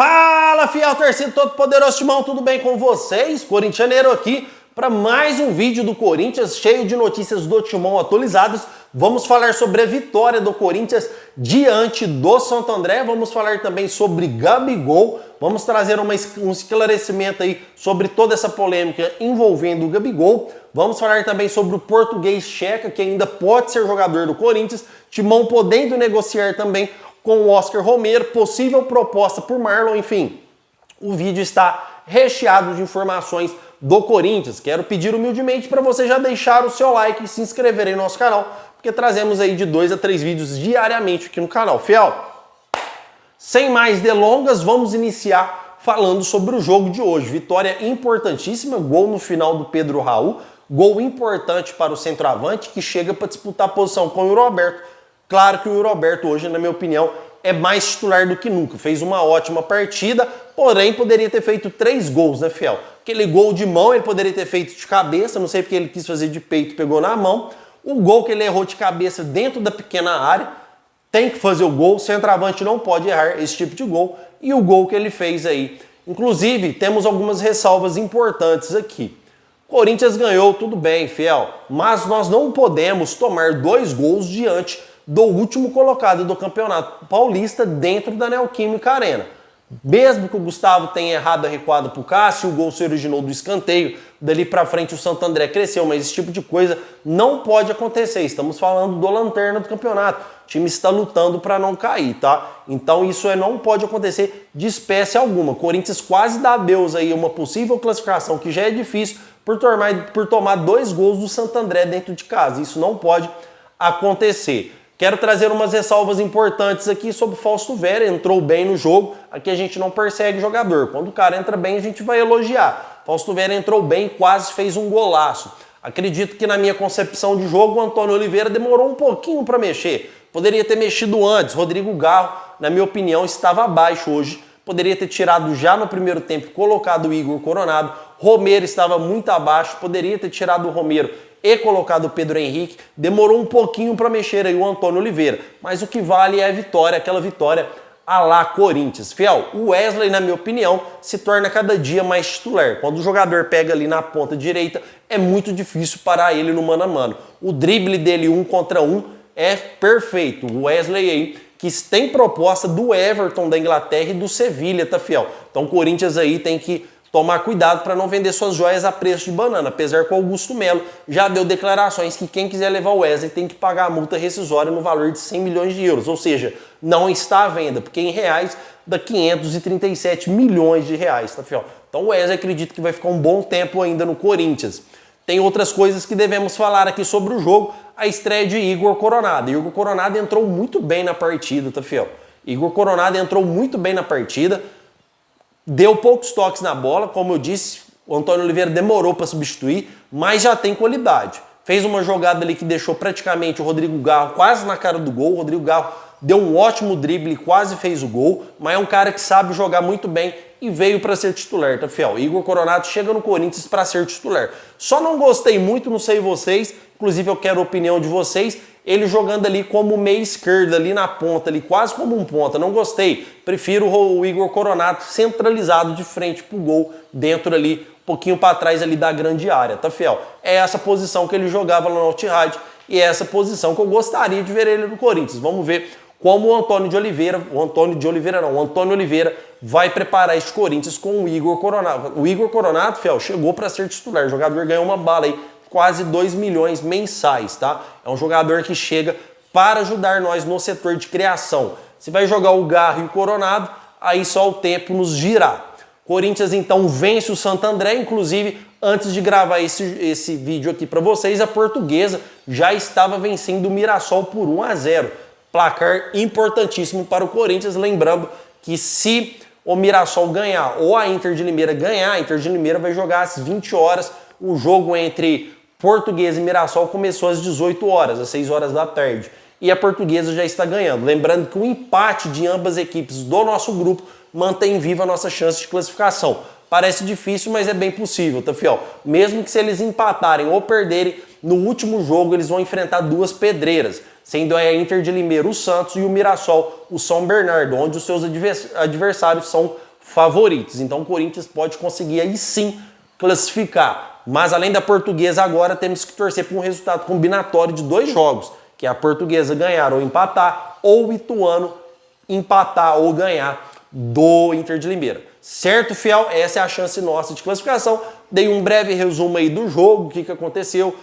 Fala, fiel torcedor todo poderoso Timão, tudo bem com vocês? Corintianeiro aqui para mais um vídeo do Corinthians cheio de notícias do Timão atualizadas. Vamos falar sobre a vitória do Corinthians diante do Santo André, vamos falar também sobre Gabigol, vamos trazer um esclarecimento aí sobre toda essa polêmica envolvendo o Gabigol. Vamos falar também sobre o português Checa, que ainda pode ser jogador do Corinthians, Timão podendo negociar também com o Oscar Romero, possível proposta por Marlon, enfim. O vídeo está recheado de informações do Corinthians. Quero pedir humildemente para você já deixar o seu like e se inscrever em nosso canal, porque trazemos aí de 2 a 3 vídeos diariamente aqui no canal. Fiel, sem mais delongas, vamos iniciar falando sobre o jogo de hoje. Vitória importantíssima, gol no final do Pedro Raul, gol importante para o centroavante que chega para disputar a posição com o Yuri Alberto. Claro que o Yuri Alberto hoje, na minha opinião, é mais titular do que nunca. Fez uma ótima partida, porém poderia ter feito 3 gols, né, Fiel? Aquele gol de mão ele poderia ter feito de cabeça, não sei porque ele quis fazer de peito, pegou na mão. O gol que ele errou de cabeça dentro da pequena área, tem que fazer o gol, o centroavante não pode errar esse tipo de gol. E o gol que ele fez aí. Inclusive, temos algumas ressalvas importantes aqui. Corinthians ganhou, tudo bem, Fiel, mas nós não podemos tomar 2 gols diante do último colocado do Campeonato Paulista dentro da Neoquímica Arena. Mesmo que o Gustavo tenha errado a recuada para o Cássio, o gol se originou do escanteio, dali para frente o Santo André cresceu, mas esse tipo de coisa não pode acontecer. Estamos falando do lanterna do campeonato. O time está lutando para não cair, tá? Então isso não pode acontecer de espécie alguma. Corinthians quase dá adeus aí uma possível classificação que já é difícil por tomar 2 gols do Santo André dentro de casa. Isso não pode acontecer. Quero trazer umas ressalvas importantes aqui sobre o Fausto Vera. Entrou bem no jogo, aqui a gente não persegue jogador. Quando o cara entra bem, a gente vai elogiar. Fausto Vera entrou bem, quase fez um golaço. Acredito que na minha concepção de jogo, o Antônio Oliveira demorou um pouquinho para mexer. Poderia ter mexido antes. Rodrigo Garro, na minha opinião, estava abaixo hoje. Poderia ter tirado já no primeiro tempo e colocado o Igor Coronado. Romero estava muito abaixo, poderia ter tirado o Romero e colocado o Pedro Henrique. Demorou um pouquinho para mexer aí o Antônio Oliveira, mas o que vale é a vitória, aquela vitória à la Corinthians. Fiel, o Wesley, na minha opinião, se torna cada dia mais titular. Quando o jogador pega ali na ponta direita, é muito difícil parar ele no mano a mano. O drible dele 1 contra 1 é perfeito. O Wesley aí, que tem proposta do Everton da Inglaterra e do Sevilha, tá, Fiel? Então o Corinthians aí tem que tomar cuidado para não vender suas joias a preço de banana, apesar que o Augusto Melo já deu declarações que quem quiser levar o Wesley tem que pagar a multa rescisória no valor de 100 milhões de euros, ou seja, não está à venda, porque em reais dá 537 milhões de reais, tá, Fiel? Então o Wesley acredito que vai ficar um bom tempo ainda no Corinthians. Tem outras coisas que devemos falar aqui sobre o jogo, a estreia de Igor Coronado. Igor Coronado entrou muito bem na partida, tá, Fiel? Igor Coronado entrou muito bem na partida, deu poucos toques na bola, como eu disse, o Antônio Oliveira demorou para substituir, mas já tem qualidade. Fez uma jogada ali que deixou praticamente o Rodrigo Garro quase na cara do gol. O Rodrigo Garro deu um ótimo drible e quase fez o gol, mas é um cara que sabe jogar muito bem e veio para ser titular, tá, Fiel? Igor Coronado chega no Corinthians para ser titular. Só não gostei muito, não sei vocês, inclusive eu quero a opinião de vocês, ele jogando ali como meia esquerda, ali na ponta, ali quase como um ponta. Não gostei. Prefiro o Igor Coronado centralizado de frente pro gol, dentro ali, um pouquinho para trás ali da grande área, tá, Fiel? É essa posição que ele jogava lá no Al-Ittihad e é essa posição que eu gostaria de ver ele no Corinthians. Vamos ver como o Antônio Oliveira vai preparar este Corinthians com o Igor Coronado. O Igor Coronado, Fiel, chegou para ser titular. O jogador ganhou uma bala aí, quase 2 milhões mensais, tá? É um jogador que chega para ajudar nós no setor de criação. Se vai jogar o Garro e o Coronado, aí só o tempo nos dirá. Corinthians então vence o Santo André, inclusive antes de gravar esse vídeo aqui para vocês, a Portuguesa já estava vencendo o Mirassol por 1 a 0. Placar importantíssimo para o Corinthians, lembrando que se o Mirassol ganhar ou a Inter de Limeira ganhar, a Inter de Limeira vai jogar às 20 horas, o jogo entre Portuguesa e Mirassol começou às 18 horas, às 6 horas da tarde. E a Portuguesa já está ganhando. Lembrando que o empate de ambas equipes do nosso grupo mantém viva a nossa chance de classificação. Parece difícil, mas é bem possível, tá, Fiel? Mesmo que se eles empatarem ou perderem, no último jogo eles vão enfrentar 2 pedreiras, sendo a Inter de Limeira o Santos e o Mirassol o São Bernardo, onde os seus adversários são favoritos. Então o Corinthians pode conseguir aí sim classificar. Mas além da Portuguesa agora temos que torcer por um resultado combinatório de 2 jogos, que é a Portuguesa ganhar ou empatar, ou o Ituano empatar ou ganhar do Inter de Limeira. Certo, fiel? Essa é a chance nossa de classificação. Dei um breve resumo aí do jogo, o que aconteceu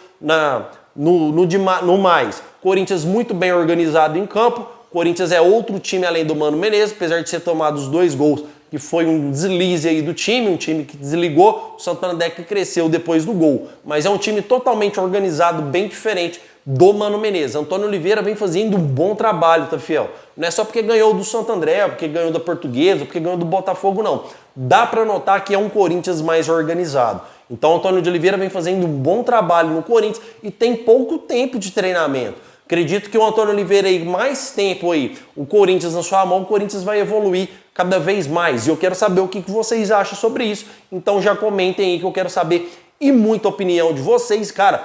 no mais. Corinthians muito bem organizado em campo. Corinthians é outro time além do Mano Menezes, apesar de ter tomado os 2 gols, que foi um deslize aí do time, um time que desligou, o Santander que cresceu depois do gol. Mas é um time totalmente organizado, bem diferente do Mano Menezes. Antônio Oliveira vem fazendo um bom trabalho, tá, fiel? Não é só porque ganhou do Santo André, porque ganhou da Portuguesa, porque ganhou do Botafogo, não. Dá pra notar que é um Corinthians mais organizado. Então, Antônio de Oliveira vem fazendo um bom trabalho no Corinthians e tem pouco tempo de treinamento. Acredito que o Antônio Oliveira aí, mais tempo aí, o Corinthians na sua mão, o Corinthians vai evoluir cada vez mais. E eu quero saber o que vocês acham sobre isso. Então já comentem aí que eu quero saber e muita opinião de vocês. Cara,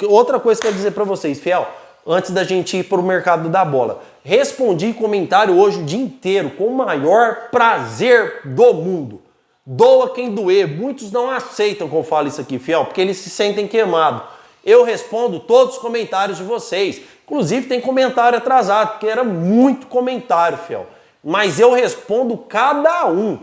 outra coisa que eu quero dizer pra vocês, fiel, antes da gente ir pro mercado da bola. Respondi comentário hoje o dia inteiro com o maior prazer do mundo. Doa quem doer. Muitos não aceitam que eu falo isso aqui, fiel, porque eles se sentem queimados. Eu respondo todos os comentários de vocês. Inclusive tem comentário atrasado, porque era muito comentário, fiel. Mas eu respondo cada um.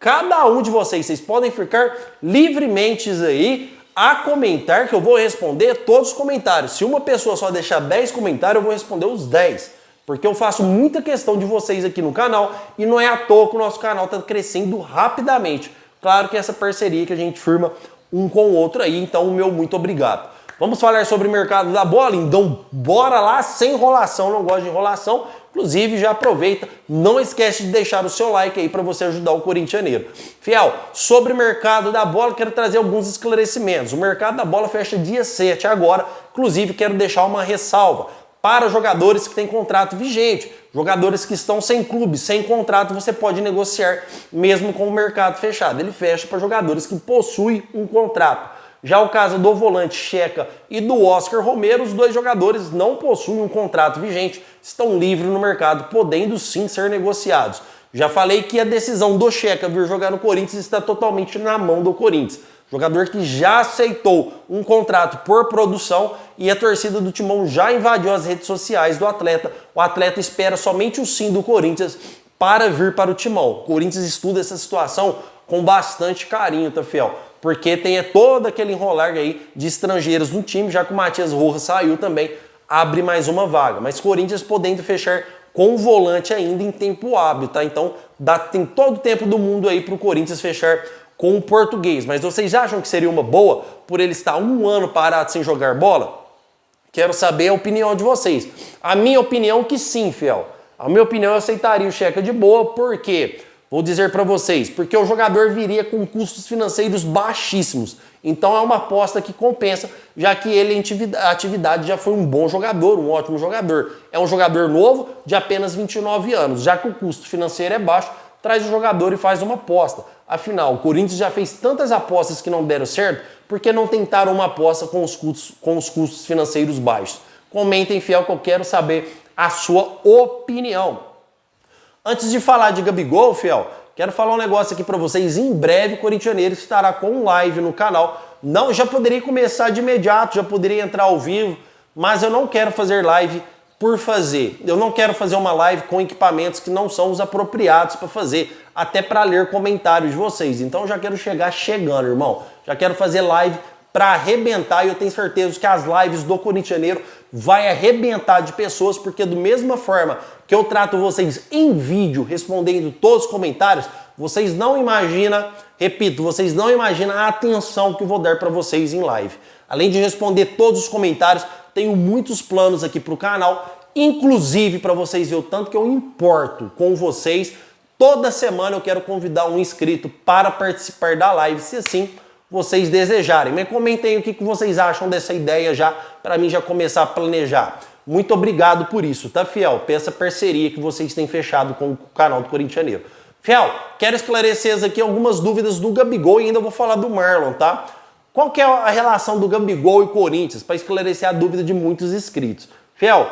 Cada um de vocês. Vocês podem ficar livremente aí a comentar que eu vou responder todos os comentários. Se uma pessoa só deixar 10 comentários, eu vou responder os 10. Porque eu faço muita questão de vocês aqui no canal e não é à toa que o nosso canal está crescendo rapidamente. Claro que essa parceria que a gente firma um com o outro aí, então o meu muito obrigado. Vamos falar sobre o mercado da bola? Então bora lá, sem enrolação, não gosto de enrolação. Inclusive já aproveita, não esquece de deixar o seu like aí para você ajudar o corintianeiro. Fiel, sobre o mercado da bola, quero trazer alguns esclarecimentos. O mercado da bola fecha dia 7 agora, inclusive quero deixar uma ressalva. Para jogadores que têm contrato vigente, jogadores que estão sem clube, sem contrato, você pode negociar mesmo com o mercado fechado. Ele fecha para jogadores que possuem um contrato. Já o caso do volante Checa e do Oscar Romero, os 2 jogadores não possuem um contrato vigente, estão livres no mercado, podendo sim ser negociados. Já falei que a decisão do Checa vir jogar no Corinthians está totalmente na mão do Corinthians. Jogador que já aceitou um contrato por produção e a torcida do Timão já invadiu as redes sociais do atleta. O atleta espera somente o sim do Corinthians para vir para o Timão. O Corinthians estuda essa situação com bastante carinho, tá, fiel? Porque tem todo aquele enrolar aí de estrangeiros no time, já que o Matias Rojas saiu também, abre mais uma vaga. Mas Corinthians podendo fechar com o volante ainda em tempo hábil, tá? Então tem todo o tempo do mundo aí para o Corinthians fechar com o português. Mas vocês acham que seria uma boa por ele estar 1 ano parado sem jogar bola? Quero saber a opinião de vocês. A minha opinião que sim, fiel. A minha opinião eu aceitaria o Checa de boa, por quê? Vou dizer para vocês, porque o jogador viria com custos financeiros baixíssimos. Então é uma aposta que compensa, já que ele em atividade já foi um bom jogador, um ótimo jogador. É um jogador novo de apenas 29 anos. Já que o custo financeiro é baixo, traz o jogador e faz uma aposta. Afinal, o Corinthians já fez tantas apostas que não deram certo, por que não tentaram uma aposta com os custos financeiros baixos? Comentem, fiel, que eu quero saber a sua opinião. Antes de falar de Gabigol, fiel, quero falar um negócio aqui para vocês. Em breve, o Corintianeiro estará com live no canal. Não, já poderia começar de imediato, já poderia entrar ao vivo, mas eu não quero fazer live por fazer. Eu não quero fazer uma live com equipamentos que não são os apropriados para fazer, até para ler comentários de vocês. Então já quero chegar chegando, irmão. Já quero fazer live para arrebentar e eu tenho certeza que as lives do Corintianeiro vai arrebentar de pessoas, porque da mesma forma que eu trato vocês em vídeo, respondendo todos os comentários, vocês não imaginam, repito, vocês não imaginam a atenção que eu vou dar para vocês em live. Além de responder todos os comentários, tenho muitos planos aqui para o canal, inclusive para vocês verem o tanto que eu importo com vocês. Toda semana eu quero convidar um inscrito para participar da live, se assim vocês desejarem. Mas comentem o que vocês acham dessa ideia já, para mim já começar a planejar. Muito obrigado por isso, tá, fiel? Por essa parceria que vocês têm fechado com o canal do Corintianeiro. Fiel, quero esclarecer aqui algumas dúvidas do Gabigol e ainda vou falar do Marlon, tá? Qual que é a relação do Gabigol e Corinthians? Para esclarecer a dúvida de muitos inscritos. Fiel,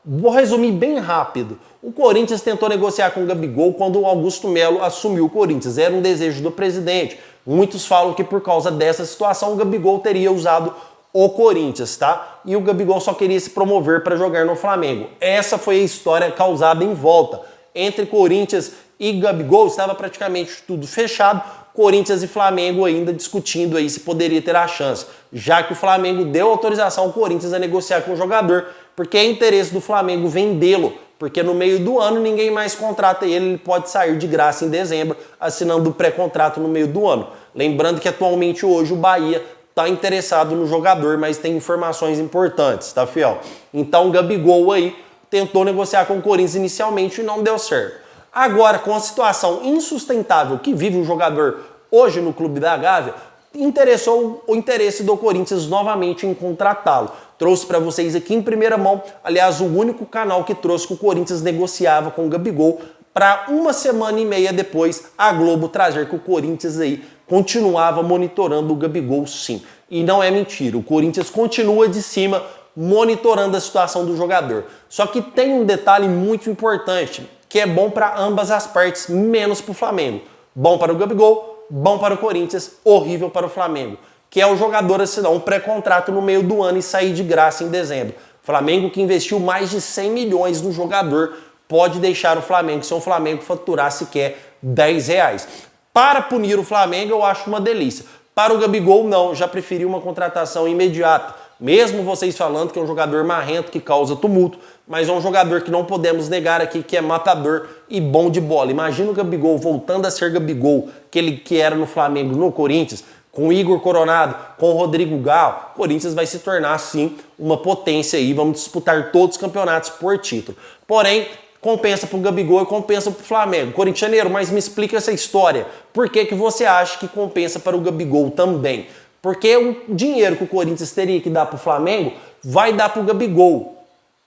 Vou resumir bem rápido. O Corinthians tentou negociar com o Gabigol quando o Augusto Melo assumiu o Corinthians. Era um desejo do presidente. Muitos falam que por causa dessa situação o Gabigol teria usado o Corinthians, tá? E o Gabigol só queria se promover para jogar no Flamengo. Essa foi a história causada em volta. Entre Corinthians e Gabigol estava praticamente tudo fechado. Corinthians e Flamengo ainda discutindo aí se poderia ter a chance, já que o Flamengo deu autorização ao Corinthians a negociar com o jogador, porque é interesse do Flamengo vendê-lo, porque no meio do ano ninguém mais contrata ele pode sair de graça em dezembro, assinando o pré-contrato no meio do ano. Lembrando que atualmente hoje o Bahia está interessado no jogador, mas tem informações importantes, tá, fiel? Então o Gabigol aí tentou negociar com o Corinthians inicialmente e não deu certo. Agora, com a situação insustentável que vive o jogador hoje no clube da Gávea, interessou o interesse do Corinthians novamente em contratá-lo. Trouxe para vocês aqui em primeira mão, aliás, o único canal que trouxe que o Corinthians negociava com o Gabigol, para uma semana e meia depois a Globo trazer que o Corinthians aí continuava monitorando o Gabigol, sim. E não é mentira, o Corinthians continua de cima monitorando a situação do jogador. Só que tem um detalhe muito importante, que é bom para ambas as partes, menos para o Flamengo. Bom para o Gabigol, bom para o Corinthians, horrível para o Flamengo. Que é o jogador assinar um pré-contrato no meio do ano e sair de graça em dezembro. Flamengo que investiu mais de 100 milhões no jogador, pode deixar o Flamengo, se o Flamengo faturar sequer 10 reais. Para punir o Flamengo, eu acho uma delícia. Para o Gabigol, não, já preferi uma contratação imediata. Mesmo vocês falando que é um jogador marrento, que causa tumulto, mas é um jogador que não podemos negar aqui que é matador e bom de bola. Imagina o Gabigol voltando a ser Gabigol, que era no Flamengo, no Corinthians, com o Igor Coronado, com o Rodrigo Galo. O Corinthians vai se tornar, sim, uma potência aí. Vamos disputar todos os campeonatos por título. Porém, compensa para o Gabigol e compensa para o Flamengo. Corintianeiro, mas me explica essa história. Por que você acha que compensa para o Gabigol também? Porque o dinheiro que o Corinthians teria que dar para o Flamengo vai dar para o Gabigol.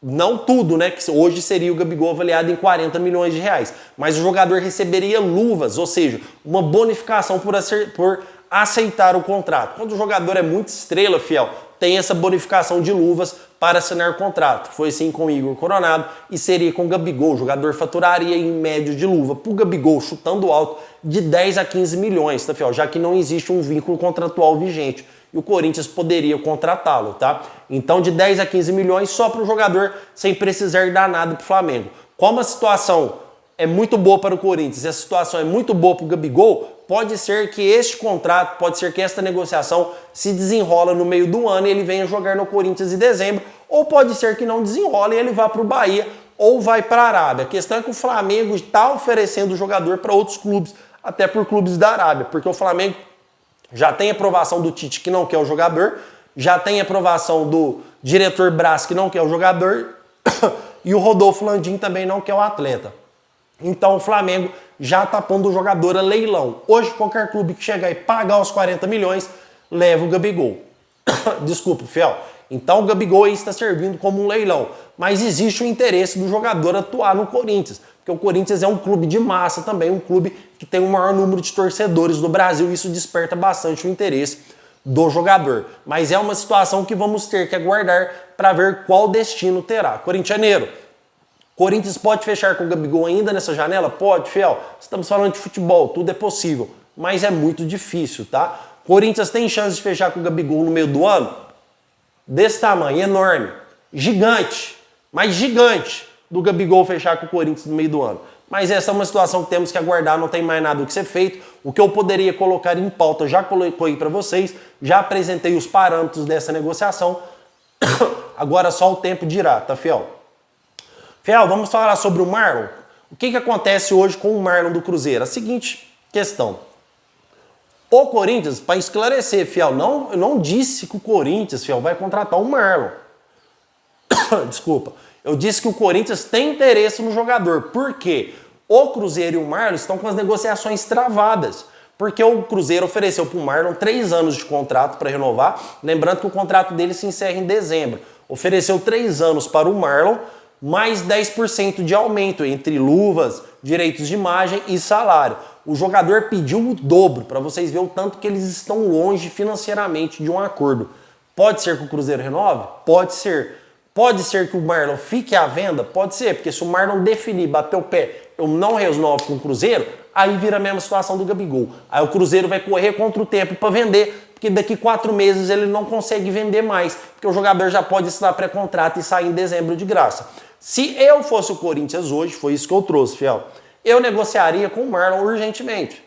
Não tudo, né? Que hoje seria o Gabigol avaliado em 40 milhões de reais. Mas o jogador receberia luvas, ou seja, uma bonificação por aceitar o contrato. Quando o jogador é muito estrela, fiel, tem essa bonificação de luvas para assinar o contrato. Foi assim com o Igor Coronado e seria com o Gabigol. O jogador faturaria em médio de luva para o Gabigol, chutando alto, de 10 a 15 milhões, tá, fiel? Já que não existe um vínculo contratual vigente. E o Corinthians poderia contratá-lo, tá? Então, de 10 a 15 milhões só para o jogador, sem precisar dar nada para o Flamengo. Como a situação é muito boa para o Corinthians e a situação é muito boa para o Gabigol, pode ser que este contrato, pode ser que esta negociação se desenrola no meio do ano e ele venha jogar no Corinthians em dezembro, ou pode ser que não desenrola e ele vá para o Bahia ou vai para a Arábia. A questão é que o Flamengo está oferecendo o jogador para outros clubes, até por clubes da Arábia, porque o Flamengo já tem aprovação do Tite, que não quer o jogador, já tem aprovação do diretor Braz, que não quer o jogador, e o Rodolfo Landim também não quer o atleta. Então o Flamengo já está pondo o jogador a leilão. Hoje qualquer clube que chegar e pagar os 40 milhões, leva o Gabigol. Desculpa, fiel. Então o Gabigol aí está servindo como um leilão. Mas existe o interesse do jogador atuar no Corinthians. Porque o Corinthians é um clube de massa também, um clube que tem o maior número de torcedores do Brasil. E isso desperta bastante o interesse do jogador. Mas é uma situação que vamos ter que aguardar para ver qual destino terá. Corintianeiro, Corinthians pode fechar com o Gabigol ainda nessa janela? Pode, fiel. Estamos falando de futebol, tudo é possível. Mas é muito difícil, tá? Corinthians tem chance de fechar com o Gabigol no meio do ano? Desse tamanho, enorme. Gigante. Mas gigante do Gabigol fechar com o Corinthians no meio do ano. Mas essa é uma situação que temos que aguardar, não tem mais nada o que ser feito. O que eu poderia colocar em pauta, já coloquei para vocês, já apresentei os parâmetros dessa negociação. Agora só o tempo dirá, tá, fiel? Fiel, vamos falar sobre o Marlon. O que acontece hoje com o Marlon do Cruzeiro? A seguinte questão. O Corinthians, para esclarecer, fiel, eu não disse que o Corinthians, fiel, vai contratar o Marlon. Desculpa. Eu disse que o Corinthians tem interesse no jogador. Por quê? O Cruzeiro e o Marlon estão com as negociações travadas. Porque o Cruzeiro ofereceu para o Marlon 3 anos de contrato para renovar. Lembrando que o contrato dele se encerra em dezembro. Ofereceu 3 anos para o Marlon, mais 10% de aumento entre luvas, direitos de imagem e salário. O jogador pediu o dobro, para vocês verem o tanto que eles estão longe financeiramente de um acordo. Pode ser que o Cruzeiro renove? Pode ser. Pode ser que o Marlon fique à venda? Pode ser, porque se o Marlon definir, bater o pé, eu não resolvo com o Cruzeiro, aí vira a mesma situação do Gabigol. Aí o Cruzeiro vai correr contra o tempo para vender, porque daqui 4 meses ele não consegue vender mais, porque o jogador já pode assinar pré-contrato e sair em dezembro de graça. Se eu fosse o Corinthians hoje, foi isso que eu trouxe, fiel, eu negociaria com o Marlon urgentemente.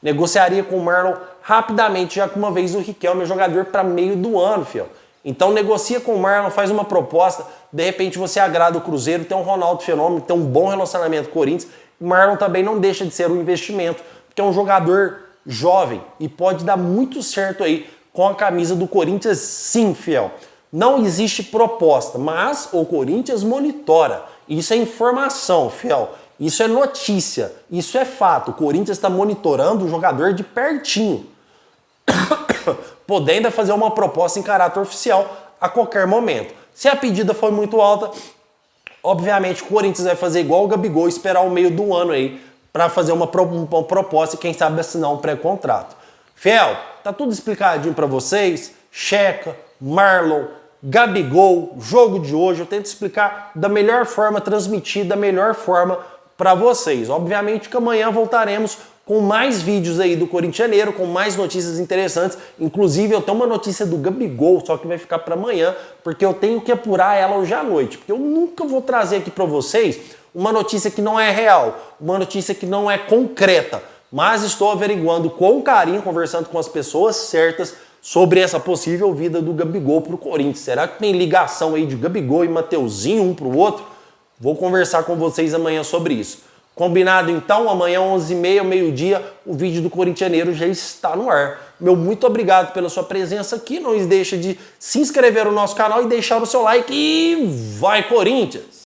Negociaria com o Marlon rapidamente, já que uma vez o Riquelme é jogador para meio do ano, fiel. Então negocia com o Marlon, faz uma proposta, de repente você agrada o Cruzeiro, tem um Ronaldo Fenômeno, tem um bom relacionamento com o Corinthians. O Marlon também não deixa de ser um investimento, porque é um jogador jovem e pode dar muito certo aí com a camisa do Corinthians, sim, fiel. Não existe proposta, mas o Corinthians monitora. Isso é informação, fiel. Isso é notícia, isso é fato. O Corinthians está monitorando o jogador de pertinho, podendo fazer uma proposta em caráter oficial a qualquer momento. Se a pedida foi muito alta, obviamente o Corinthians vai fazer igual o Gabigol, esperar o meio do ano aí para fazer uma proposta e quem sabe assinar um pré-contrato. Fiel, tá tudo explicadinho para vocês. Checa, Marlon, Gabigol, jogo de hoje. Eu tento explicar da melhor forma, transmitir da melhor forma para vocês. Obviamente que amanhã voltaremos com mais vídeos aí do Corintianeiro, com mais notícias interessantes. Inclusive, eu tenho uma notícia do Gabigol, só que vai ficar para amanhã, porque eu tenho que apurar ela hoje à noite. Porque eu nunca vou trazer aqui para vocês uma notícia que não é real, uma notícia que não é concreta. Mas estou averiguando com carinho, conversando com as pessoas certas sobre essa possível vida do Gabigol para o Corinthians. Será que tem ligação aí de Gabigol e Mateuzinho um para o outro? Vou conversar com vocês amanhã sobre isso. Combinado então? Amanhã 11h30, meio-dia, o vídeo do Corintianeiro já está no ar. Meu muito obrigado pela sua presença aqui. Não deixe de se inscrever no nosso canal e deixar o seu like. E vai, Corinthians!